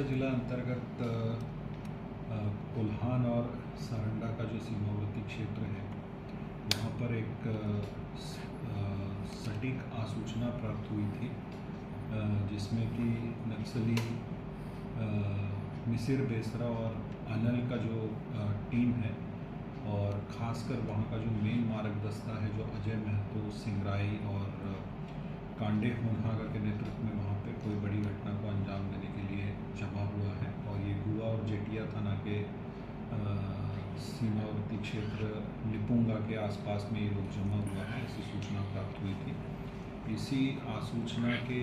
दौसा जिला अंतर्गत कोल्हान और सारंडा का जो सीमावर्ती क्षेत्र है, वहाँ पर एक सटीक आसूचना प्राप्त हुई थी, जिसमें कि नक्सली मिसिर बेसरा और अनल का जो टीम है, और ख़ासकर वहाँ का जो मेन मारक दस्ता है, जो अजय महतो, सिंगराई और कांडे होनहागा के नेतृत्व में वहाँ पे कोई बड़ी घटना को अंजाम देने के लिए जमा हुआ है। और ये गुआ और जेटिया थाना के सीमावर्ती क्षेत्र लिपुंगा के आसपास में ये लोग जमा हुआ है, ऐसी सूचना प्राप्त हुई थी। इसी आसूचना के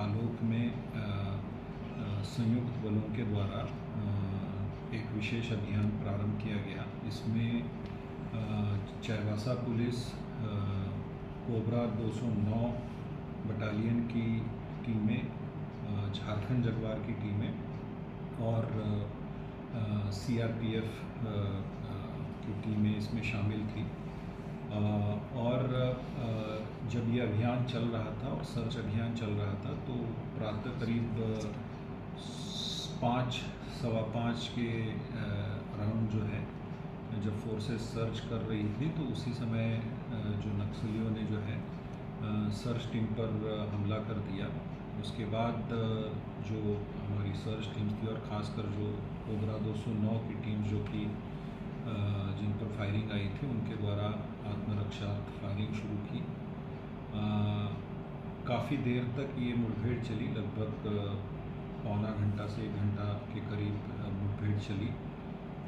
आलोक में संयुक्त बलों के द्वारा एक विशेष अभियान प्रारंभ किया गया। इसमें चाईबासा पुलिस, कोबरा 209 बटालियन की टीमें, झारखंड जगवार की टीमें और सीआरपीएफ की टीमें इसमें शामिल थी। और जब ये अभियान चल रहा था और सर्च अभियान चल रहा था, तो प्रातः करीब 5:15 के अराउंड जो है, जब फोर्सेस सर्च कर रही थी, तो उसी समय जो नक्सलियों ने जो है सर्च टीम पर हमला कर दिया। उसके बाद जो हमारी सर्च टीम थी, और ख़ासकर जो कोबरा 209 की टीम जो कि जिन पर फायरिंग आई थी, उनके द्वारा आत्मरक्षा फायरिंग शुरू की। काफ़ी देर तक ये मुठभेड़ चली, लगभग पौना घंटा से 1 घंटा के करीब मुठभेड़ चली,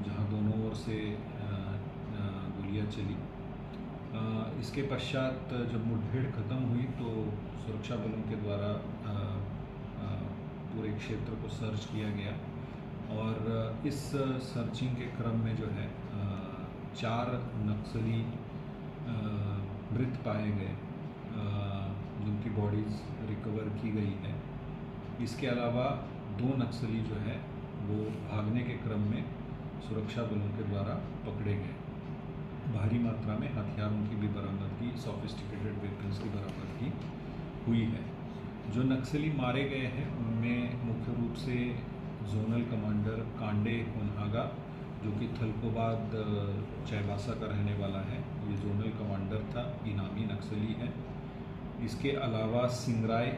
जहाँ दोनों ओर से गोलियाँ चली। इसके पश्चात जब मुठभेड़ ख़त्म हुई, तो सुरक्षा बलों के द्वारा पूरे क्षेत्र को सर्च किया गया। और इस सर्चिंग के क्रम में जो है 4 नक्सली मृत पाए गए, जिनकी बॉडीज़ रिकवर की गई है। इसके अलावा 2 नक्सली जो है वो भागने के क्रम में सुरक्षा बलों के द्वारा पकड़े गए। भारी मात्रा में हथियारों की भी बरामदगी, सोफिस्टिकेटेड वेपन्स की बरामदगी हुई है। जो नक्सली मारे गए हैं, उनमें मुख्य रूप से जोनल कमांडर कांडे होनहागा, जो कि थलकोबाद चाईबासा का रहने वाला है, ये जोनल कमांडर था, इनामी नक्सली है। इसके अलावा सिंगराय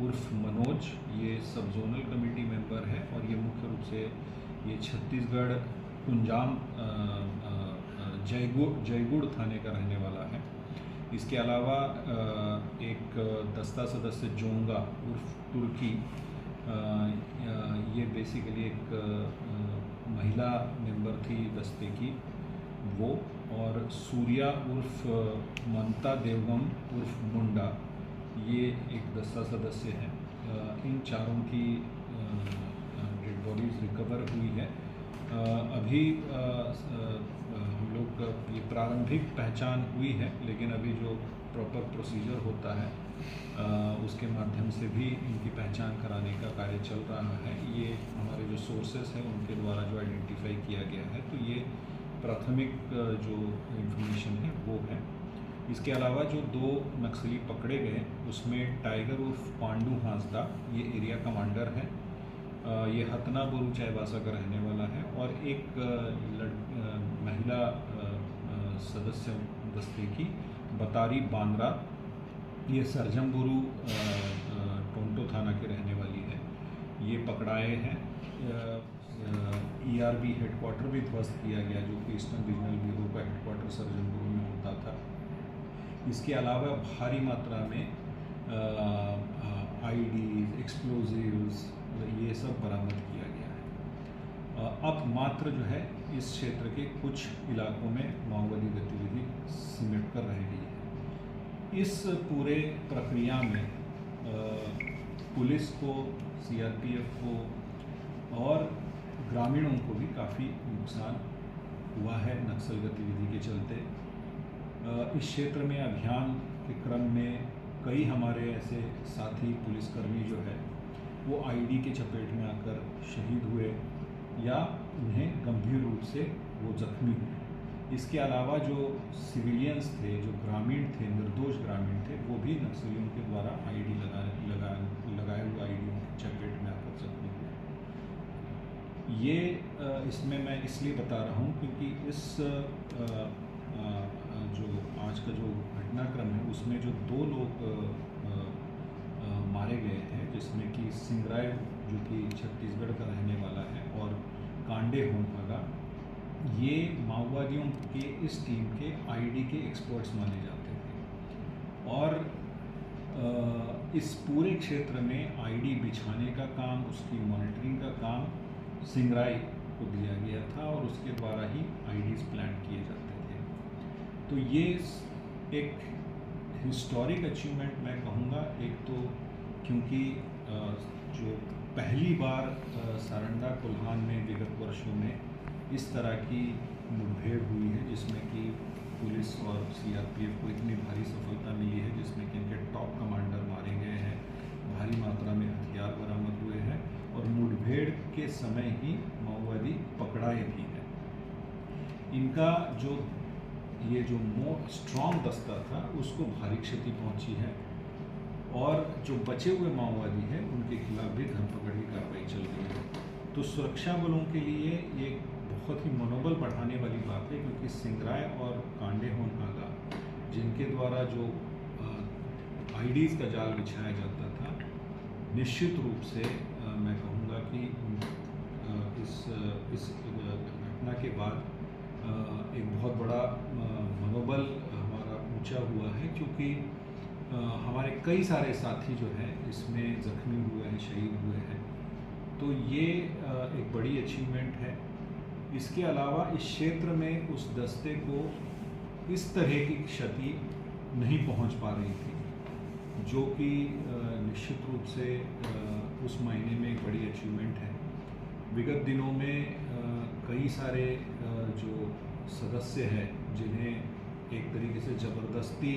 उर्फ मनोज, ये सब जोनल कमेटी मेंबर है, और ये मुख्य रूप से ये छत्तीसगढ़ कुंजाम जयगुड़ थाने का रहने वाला है। इसके अलावा एक दस्ता सदस्य जोंगा उर्फ तुर्की, ये बेसिकली एक महिला मेंबर थी दस्ते की, वो, और सूर्या उर्फ ममता देवगम उर्फ मुंडा, ये एक दस्ता सदस्य है। इन चारों की डेड बॉडीज़ रिकवर हुई है। अभी हम लोग ये प्रारंभिक पहचान हुई है, लेकिन अभी जो प्रॉपर प्रोसीजर होता है उसके माध्यम से भी इनकी पहचान कराने का कार्य चल रहा है। ये हमारे जो सोर्सेस हैं उनके द्वारा जो आइडेंटिफाई किया गया है, तो ये प्राथमिक जो इन्फॉर्मेशन है वो है। इसके अलावा जो 2 नक्सली पकड़े गए, उसमें टाइगर उर्फ पांडू हांसदा, ये एरिया कमांडर है, ये हतना बोरू चाईबासा का रहने वाला है, और एक महिला सदस्य दस्ते की बतारी बांद्रा, ये सरजमबुरु टोंटो थाना के रहने वाली है, ये पकड़ाए हैं। ERB हेडक्वार्टर भी ध्वस्त किया गया, जो कि ईस्टर्न रीजनल ब्यूरो का हेडक्वार्टर सरजमबुरु में होता था। इसके अलावा भारी मात्रा में IEDs, एक्सप्लोजिव्स, ये सब बरामद किया गया है। अब मात्र जो है इस क्षेत्र के कुछ इलाकों में माओवादी गतिविधि सिमट कर रह गई है। इस पूरे प्रक्रिया में पुलिस को, CRPF को और ग्रामीणों को भी काफ़ी नुकसान हुआ है नक्सल गतिविधि के चलते। इस क्षेत्र में अभियान के क्रम में कई हमारे ऐसे साथी पुलिसकर्मी जो है वो IED के चपेट में आकर शहीद हुए, या उन्हें गंभीर रूप से वो जख्मी हुए। इसके अलावा जो सिविलियंस थे, जो ग्रामीण थे, निर्दोष ग्रामीण थे, वो भी नक्सलियों के द्वारा IED लगाए हुए IED के चपेट में आकर जख्मी हुए। ये इसमें मैं इसलिए बता रहा हूँ क्योंकि इस जो आज का जो घटनाक्रम है उसमें जो 2 लोग मारे गए हैं, जिसमें कि सिंगराय जो कि छत्तीसगढ़ का रहने वाला है और कांडे होनहागा, ये माओवादियों के इस टीम के आईडी के एक्सपर्ट्स माने जाते थे। और इस पूरे क्षेत्र में आईडी बिछाने का काम, उसकी मॉनिटरिंग का काम सिंगराय को दिया गया था और उसके द्वारा ही आईडीज प्लान किए जाते थे। तो ये एक हिस्टोरिक अचीवमेंट मैं कहूँगा। एक तो क्योंकि जो पहली बार सारंडा कोल्हान में विगत वर्षों में इस तरह की मुठभेड़ हुई है जिसमें कि पुलिस और सीआरपीएफ को इतनी भारी सफलता मिली है, जिसमें कि इनके टॉप कमांडर मारे गए हैं, भारी मात्रा में हथियार बरामद हुए हैं और मुठभेड़ के समय ही माओवादी पकड़ाए भी हैं। इनका जो ये जो स्ट्रॉन्ग दस्ता था उसको भारी क्षति पहुंची है और जो बचे हुए माओवादी हैं उनके खिलाफ भी धरपकड़ की कार्रवाई चल रही है। तो सुरक्षा बलों के लिए ये बहुत ही मनोबल बढ़ाने वाली बात है, क्योंकि सिंगराय और कांडे होनहागा जिनके द्वारा जो आईडीज़ का जाल बिछाया जाता था, निश्चित रूप से मैं कहूँगा कि इस घटना के बाद एक बहुत बड़ा मनोबल हमारा ऊंचा हुआ है, क्योंकि हमारे कई सारे साथी जो हैं इसमें ज़ख्मी हुए हैं, शहीद हुए हैं। तो ये एक बड़ी अचीवमेंट है। इसके अलावा इस क्षेत्र में उस दस्ते को इस तरह की क्षति नहीं पहुंच पा रही थी, जो कि निश्चित रूप से उस महीने में एक बड़ी अचीवमेंट है। विगत दिनों में कई सारे जो सदस्य हैं जिन्हें एक तरीके से ज़बरदस्ती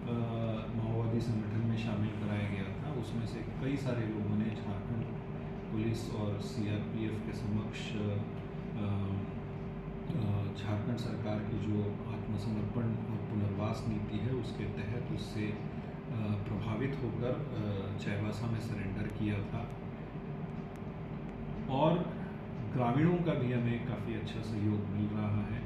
माओवादी संगठन में शामिल कराया गया था, उसमें से कई सारे लोगों ने झारखंड पुलिस और सीआरपीएफ के समक्ष झारखंड सरकार की जो आत्मसमर्पण और पुनर्वास नीति है उसके तहत उससे प्रभावित होकर चाईबासा में सरेंडर किया था। और ग्रामीणों का भी हमें काफ़ी अच्छा सहयोग मिल रहा है।